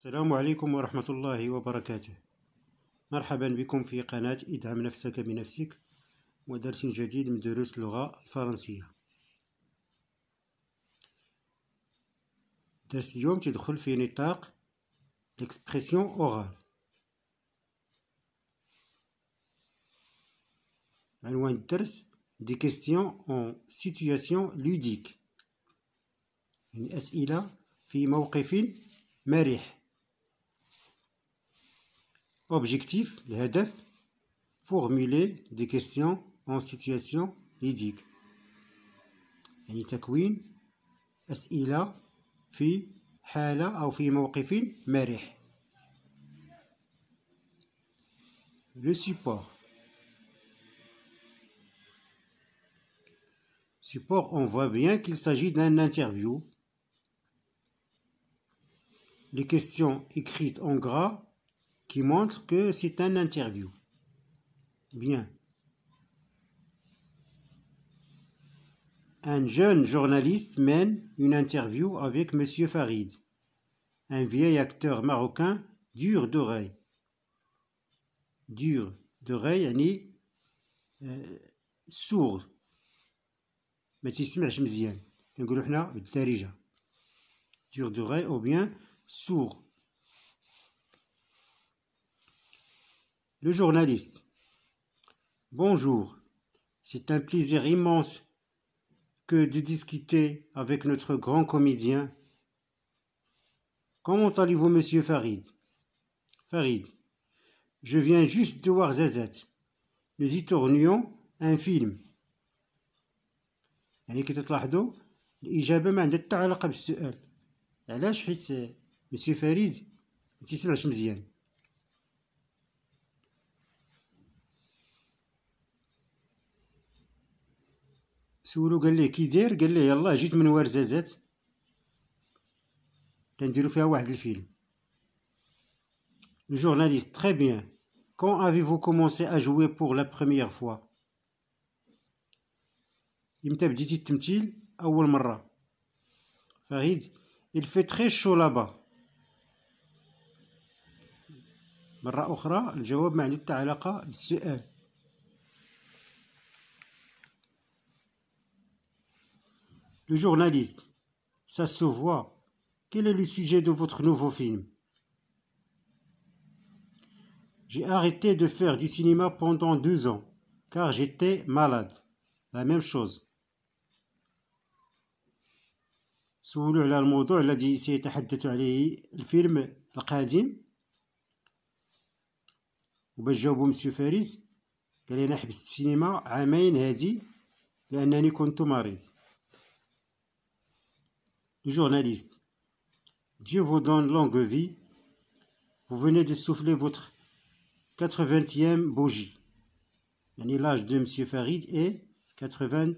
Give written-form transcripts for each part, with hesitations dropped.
السلام عليكم ورحمة الله وبركاته. مرحبا بكم في قناة ادعم نفسك بنفسك ودرس جديد من دروس اللغة الفرنسية. درس اليوم تدخل في نطاق l'expression orale. عنوان الدرس des questions en situation ludique، يعني أسئلة في موقف مرح. Objectif الهدف formuler des questions en situation ludique، يعني تكوين أسئلة في حالة أو في موقف مرح. Le support. On voit bien qu'il s'agit d'un interview. Les questions écrites en gras qui montrent que c'est un interview. Bien. Un jeune journaliste mène une interview avec Monsieur Farid, un vieil acteur marocain dur d'oreille. Dur d'oreille يعني sourd، ما تسمعش مزيان، كنقولو حنا بالدارجة dur d'oreille ou bien sourd. Le journaliste. Bonjour, c'est un plaisir immense que de discuter avec notre grand comédien. Comment allez-vous, Monsieur Farid? Farid, je viens juste de voir Zazat. Nous y tournions un film. يعني كي تلاحظوا الإجابة ما عندها حتى علاقة بالسؤال. علاش؟ حيت مسيو فريد ما تيسمعش مزيان. سولو قال ليه كي داير، قال ليه يلاه جيت من ورزازات تنديرو فيها واحد الفيلم. Le journaliste, très bien. Quand avez-vous commencé à jouer pour la première fois? إمتى بديتي التمثيل أول مرة؟ فريد, il fait très chaud là-bas. مرة أخرى الجواب ما عنده حتى علاقة بالسؤال. Le journaliste, ça se voit. Quel est le sujet de votre nouveau film? J'ai arrêté de faire du cinéma pendant 2 ans, car j'étais malade. La même chose. سولوا على الموضوع الذي سيتحدث عليه الفيلم القادم، وباش جاوبوا مسيو فارس قال أنا حبست السينما 2 عام هادي لأنني كنت مريض. Le journaliste, Dieu vous donne longue vie. Vous venez de souffler votre 80e bougie. يعني l'âge de Monsieur Farid est 80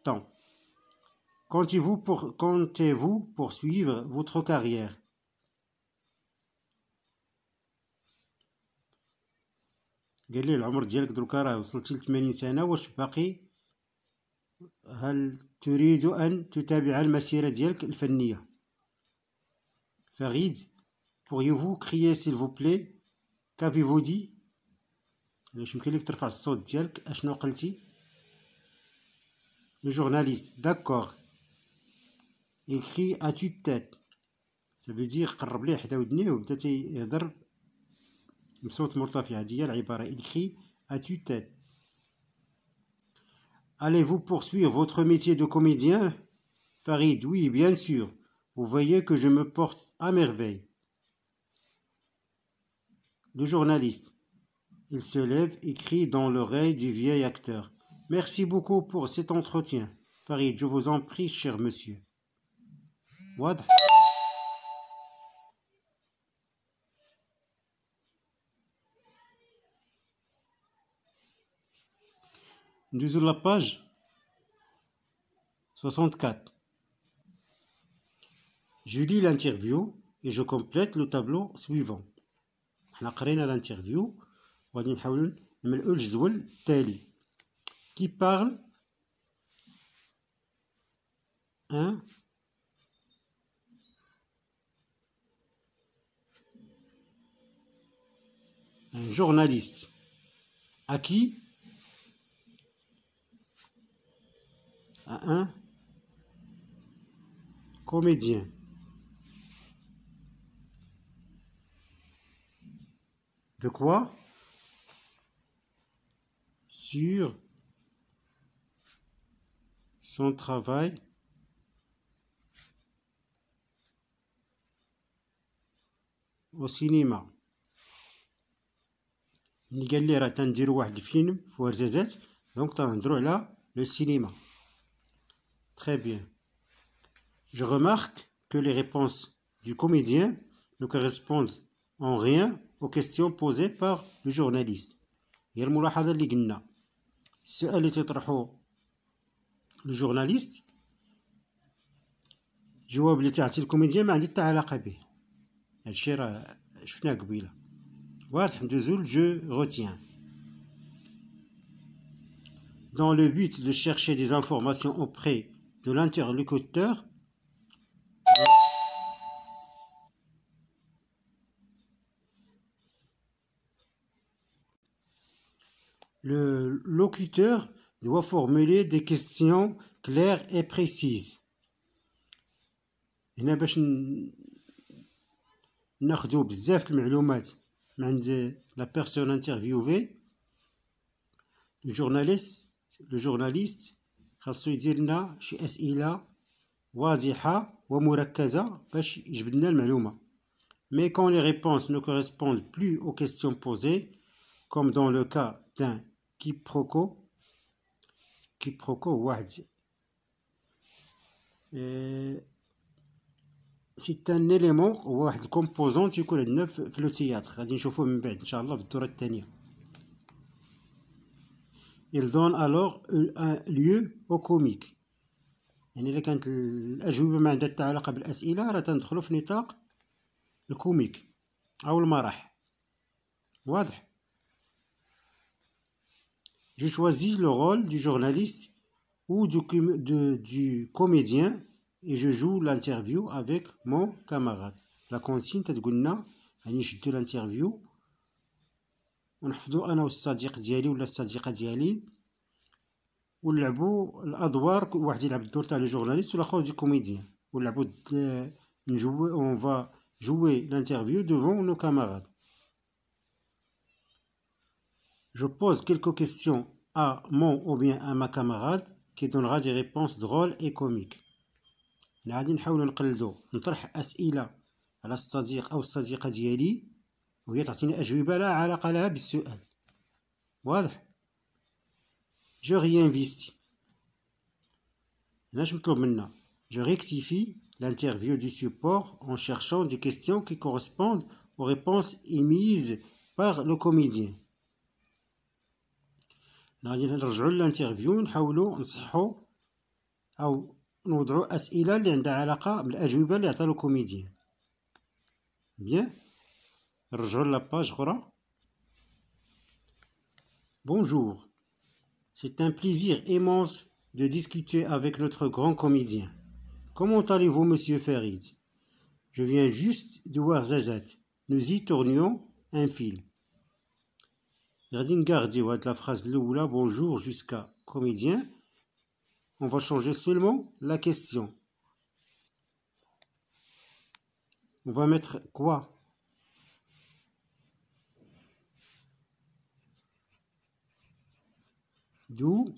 ans. Comptez-vous poursuivre votre carrière? قال لي العمر ديالك دروكا راه وصلتي ل 80 سنة، واش باقي؟ هل تريد أن تتابع المسيرة ديالك الفنية؟ فريد, pourriez-vous crier s'il vous plaît? Qu'avez-vous dit? واش يمكن لك ترفع الصوت ديالك؟ اشنو قلتي؟ Le journaliste, d'accord. Écrit à tue-tête. Ça veut dire قرب ليه حدا ودنيه وبدا تيهضر بصوت مرتفع. هذه هي العبارة. Écrit à tue-tête. Allez-vous poursuivre votre métier de comédien? Farid, oui, bien sûr. Vous voyez que je me porte à merveille. Le journaliste. Il se lève et crie dans l'oreille du vieil acteur. Merci beaucoup pour cet entretien. Farid, je vous en prie, cher monsieur. واضح؟ ندوزو لاباج 64. Je lis l'interview et je complète le tableau suivant. حنا قرينا الانترفيو وغادي نحاولوا نملؤوا الجدول التالي. Qui parle? 1. un journaliste. À qui? À un comédien. De quoi? Sur son travail au cinéma. ملي قال لي راه تنديرو واحد الفيلم في ورزازات دونك تنهضرو على لو cinéma. Très bien. Je remarque que les réponses du comédien ne correspondent en rien aux questions posées par le journaliste. هي الملاحظة اللي قلنا السؤال اللي تطرحه الجورناليست الجواب اللي تعطي الكوميديان ما عندي حتى علاقة به. هادشي راه شفناه قبيله. واضح ندوزو je retiens. Dans le but de chercher des informations auprès de l'interlocuteur, le locuteur doit formuler des questions claires et précises. هنا باش ناخدو بزاف المعلومات من عند la personne interviewée. le journaliste خاصو يدير لنا شي أسئلة واضحة ومركزة باش يجبد لنا المعلومة. Mais quand les réponses ne correspondent plus aux questions posées, comme dans le cas d'un quiproquo واحد c'est un élément واحد الكومبوزون تيكون عندنا في لو تياتر غادي نشوفوه من بعد ان شاء الله في الدورة الثانية. Il donne alors un lieu au comique. يعني إلا كانت الأجوبة ما عندها حتى علاقة بالأسئلة راه تندخلو في نطاق الكوميك أو المرح. واضح. Je choisis le rôle du journaliste ou du comédien et je joue l'interview avec mon camarade. La consigne تتقولنا يعني نشدو الانترفيو ونحفظو انا والصديق ديالي ولا الصديقه ديالي ونلعبو الادوار. واحد يلعب الدور تاع لو جورناليست والاخر دي كوميديان ونلعبو نجوي اون فا jouer l'interview devant nos camarades. Je pose quelques questions à mon ou bien à ma camarade qui donnera des réponses drôles et comiques. غادي نحاولو نقلدو نطرح أسئلة على الصديق أو الصديقة ديالي وهي تعطيني أجوبة لا علاقة لها بالسؤال. واضح. Je réinvestis. هناش مطلوب منا je rectifie l'interview du support en cherchant des questions qui correspondent aux réponses émises par le comédien. غادي نرجعو للانترفيو نحاولو نصحو أو نوضعو أسئلة اللي عندها علاقة بالأجوبة اللي عطالو الكوميديان. Bien. نرجعو لاباج أخرى. Bonjour. C'est un plaisir immense de discuter avec notre grand comédien. Comment allez-vous, monsieur Farid? Je viens juste de voir Zazat. Nous y tournions un film. غادي نقارديو هاد لا فراز الأولى bonjour jusqu'à comédien. On va changer seulement la question. On va mettre quoi? D'où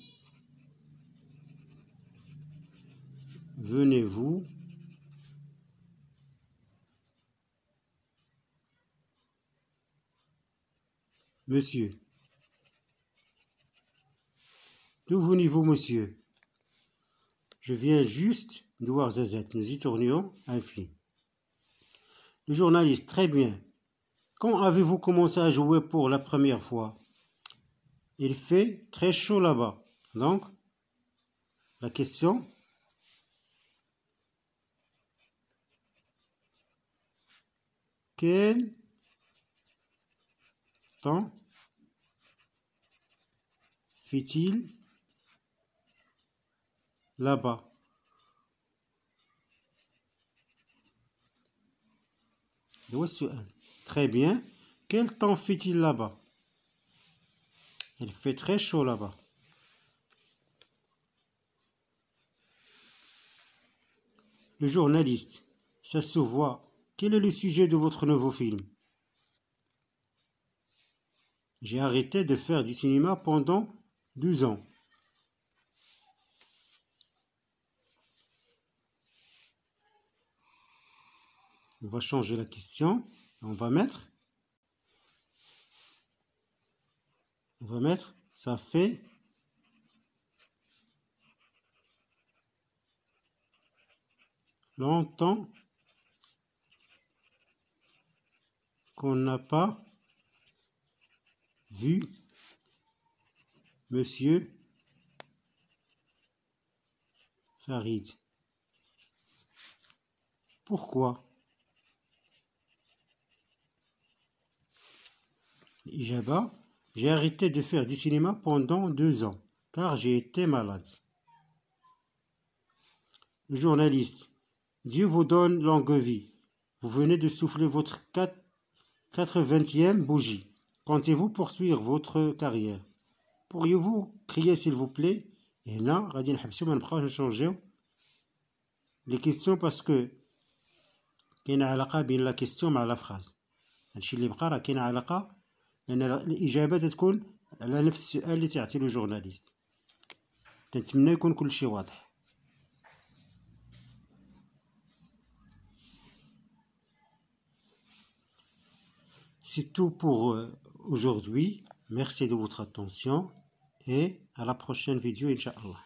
venez-vous? Monsieur. D'où venez-vous, monsieur? Je viens juste de voir Zazat. Nous y tournions un film. Le journaliste, très bien. Quand avez-vous commencé à jouer pour la première fois? Il fait très chaud là-bas. Donc, la question. Quel temps fait-il là-bas? Très bien. Quel temps fait-il là-bas? Il fait très chaud là-bas. Le journaliste, ça se voit. Quel est le sujet de votre nouveau film? J'ai arrêté de faire du cinéma pendant 12 ans. On va changer la question. On va mettre, ça fait longtemps qu'on n'a pas vu Monsieur Farid. Pourquoi? Ijaba, j'ai arrêté de faire du cinéma pendant 2 ans, car j'ai été malade. Le journaliste, Dieu vous donne longue vie. Vous venez de souffler votre 80e bougie. Comptez-vous poursuivre votre carrière? Pourriez-vous crier s'il vous plaît? Et là, غادي نحبسو ما نبقاوش نشونجيو les questions parce que كاينه علاقه بين لا كيستيون مع لا فراز. هادشي اللي بقى راه كاينه علاقه لان الاجابه تتكون على نفس السؤال اللي تعطي له جورناليست. تنتمنى يكون كلشي واضح. C'est tout pour aujourd'hui. Merci de votre attention et à la prochaine vidéo, Inch'Allah.